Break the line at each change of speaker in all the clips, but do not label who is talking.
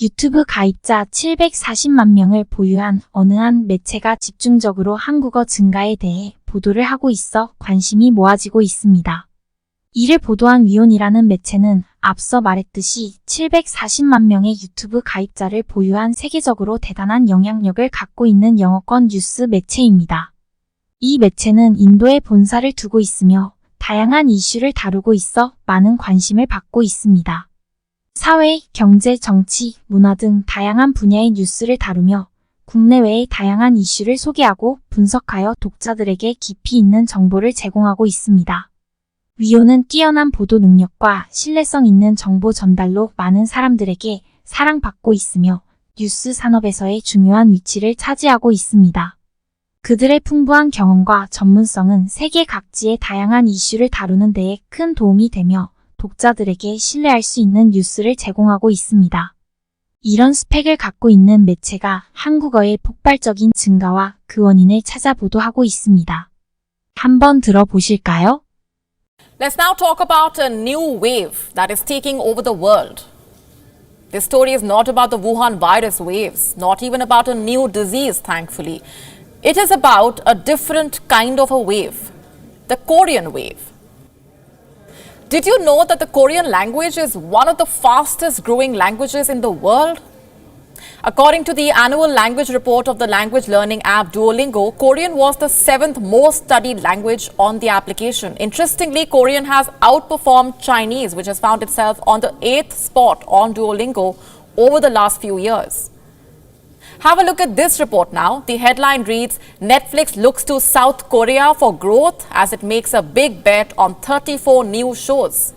유튜브 가입자 740만 명을 보유한 어느 한 매체가 집중적으로 한국어 증가에 대해 보도를 하고 있어 관심이 모아지고 있습니다. 이를 보도한 위온이라는 매체는 앞서 말했듯이 740만 명의 유튜브 가입자를 보유한 세계적으로 대단한 영향력을 갖고 있는 영어권 뉴스 매체입니다. 이 매체는 인도에 본사를 두고 있으며 다양한 이슈를 다루고 있어 많은 관심을 받고 있습니다. 사회, 경제, 정치, 문화 등 다양한 분야의 뉴스를 다루며 국내외의 다양한 이슈를 소개하고 분석하여 독자들에게 깊이 있는 정보를 제공하고 있습니다. 위온은 뛰어난 보도 능력과 신뢰성 있는 정보 전달로 많은 사람들에게 사랑받고 있으며 뉴스 산업에서의 중요한 위치를 차지하고 있습니다. 그들의 풍부한 경험과 전문성은 세계 각지의 다양한 이슈를 다루는 데에 큰 도움이 되며 독자들에게 신뢰할 수 있는 뉴스를 제공하고 있습니다. 이런 스펙을 갖고 있는 매체가 한국어의 폭발적인 증가와 그 원인을 찾아 보도하고 있습니다. 한번 들어보실까요?
Let's now talk about a new wave that is taking over the world. This story is not about the Wuhan virus waves, not even about a new disease, thankfully. It is about a different kind of a wave, the Korean wave. Did you know that the Korean language is one of the fastest growing languages in the world? According to the annual language report of the language learning app Duolingo, Korean was the 7th most studied language on the application. Interestingly, Korean has outperformed Chinese, which has found itself on the 8th spot on Duolingo over the last few years. Have a look at this report now. The headline reads, Netflix looks to South Korea for growth as it makes a big bet on 34 new shows.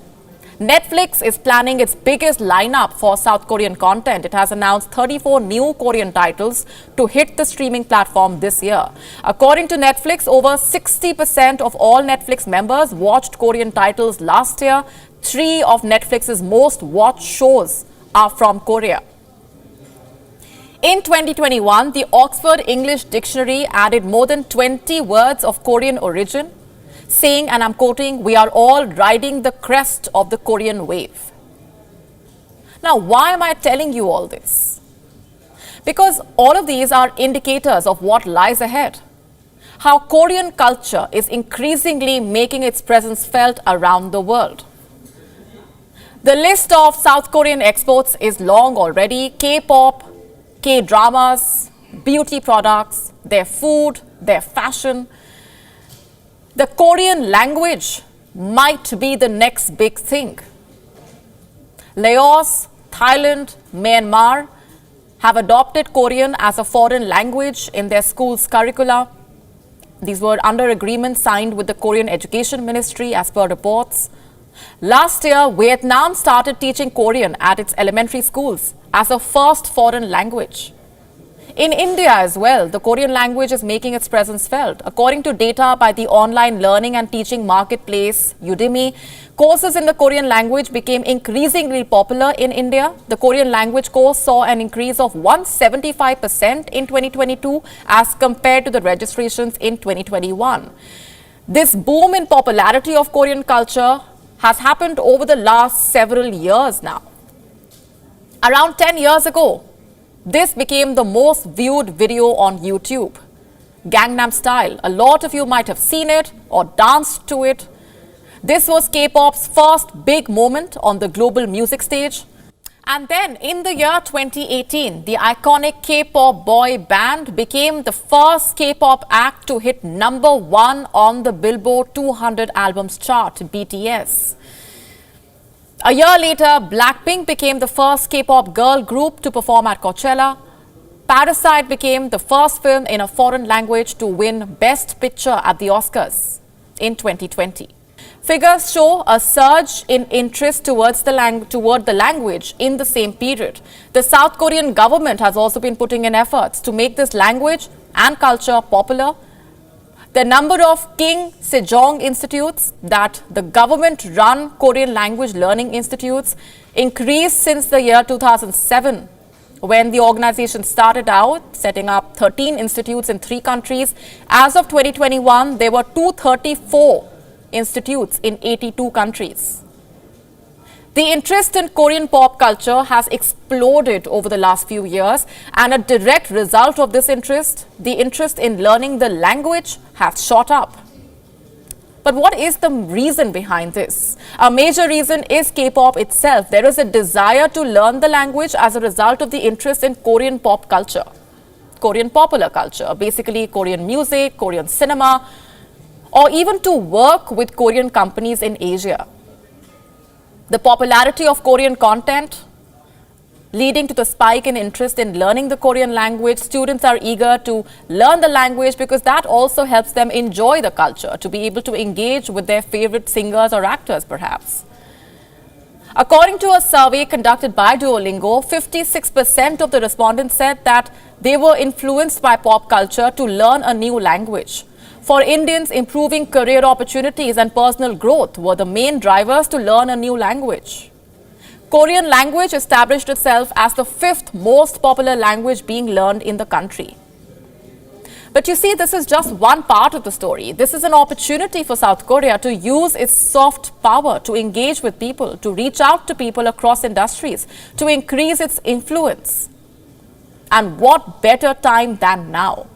Netflix is planning its biggest lineup for South Korean content. It has announced 34 new Korean titles to hit the streaming platform this year. According to Netflix, over 60% of all Netflix members watched Korean titles last year. 3 of Netflix's most watched shows are from Korea. In 2021, the Oxford English Dictionary added more than 20 words of Korean origin, saying, and I'm quoting, "We are all riding the crest of the Korean wave." Now, why am I telling you all this? Because all of these are indicators of what lies ahead. How Korean culture is increasingly making its presence felt around the world. The list of South Korean exports is long already. K-pop, K-dramas, beauty products, their food, their fashion. The Korean language might be the next big thing. Laos, Thailand, Myanmar have adopted Korean as a foreign language in their schools' curricula. These were under agreement signed with the Korean Education Ministry as per reports. Last year, Vietnam started teaching Korean at its elementary schools as a first foreign language. In India as well, the Korean language is making its presence felt. According to data by the online learning and teaching marketplace Udemy, courses in the Korean language became increasingly popular in India. The Korean language course saw an increase of 175% in 2022 as compared to the registrations in 2021. This boom in popularity of Korean culture has happened over the last several years now. Around 10 years ago, this became the most viewed video on YouTube. Gangnam Style. A lot of you might have seen it or danced to it. This was K-pop's first big moment on the global music stage. And then in the year 2018, the iconic K-pop boy band became the first K-pop act to hit #1 on the Billboard 200 albums chart, BTS. A year later, Blackpink became the first K-pop girl group to perform at Coachella. Parasite became the first film in a foreign language to win Best Picture at the Oscars in 2020. Figures show a surge in interest toward the language in the same period. The South Korean government has also been putting in efforts to make this language and culture popular. The number of King Sejong institutes, that the government-run Korean language learning institutes, increased since the year 2007, when the organization started out setting up 13 institutes in 3 countries. As of 2021, there were 234 institutes in 82 countries. The interest in Korean pop culture has exploded over the last few years, and a direct result of this interest, the interest in learning the language, has shot up. But what is the reason behind this? A major reason is K-pop itself. There is a desire to learn the language as a result of the interest in Korean pop culture, Korean popular culture, basically Korean music, Korean cinema, or even to work with Korean companies in Asia. The popularity of Korean content leading to the spike in interest in learning the Korean language. Students are eager to learn the language because that also helps them enjoy the culture, to be able to engage with their favorite singers or actors perhaps. According to a survey conducted by Duolingo, 56% of the respondents said that they were influenced by pop culture to learn a new language. For Indians, improving career opportunities and personal growth were the main drivers to learn a new language. Korean language established itself as the 5th most popular language being learned in the country. But you see, this is just one part of the story. This is an opportunity for South Korea to use its soft power to engage with people, to reach out to people across industries, to increase its influence. And what better time than now?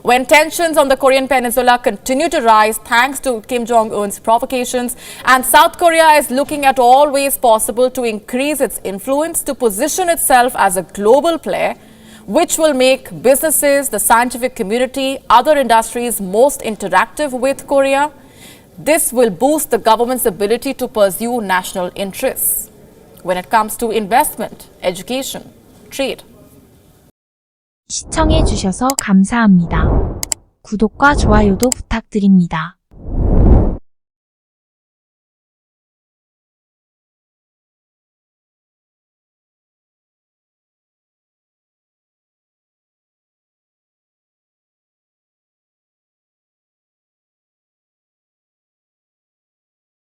When tensions on the Korean peninsula continue to rise thanks to Kim Jong-un's provocations, and South Korea is looking at all ways possible to increase its influence, to position itself as a global player, which will make businesses, the scientific community, other industries most interactive with Korea. This will boost the government's ability to pursue national interests when it comes to investment, education, trade.
시청해 주셔서 감사합니다. 구독과 좋아요도 부탁드립니다.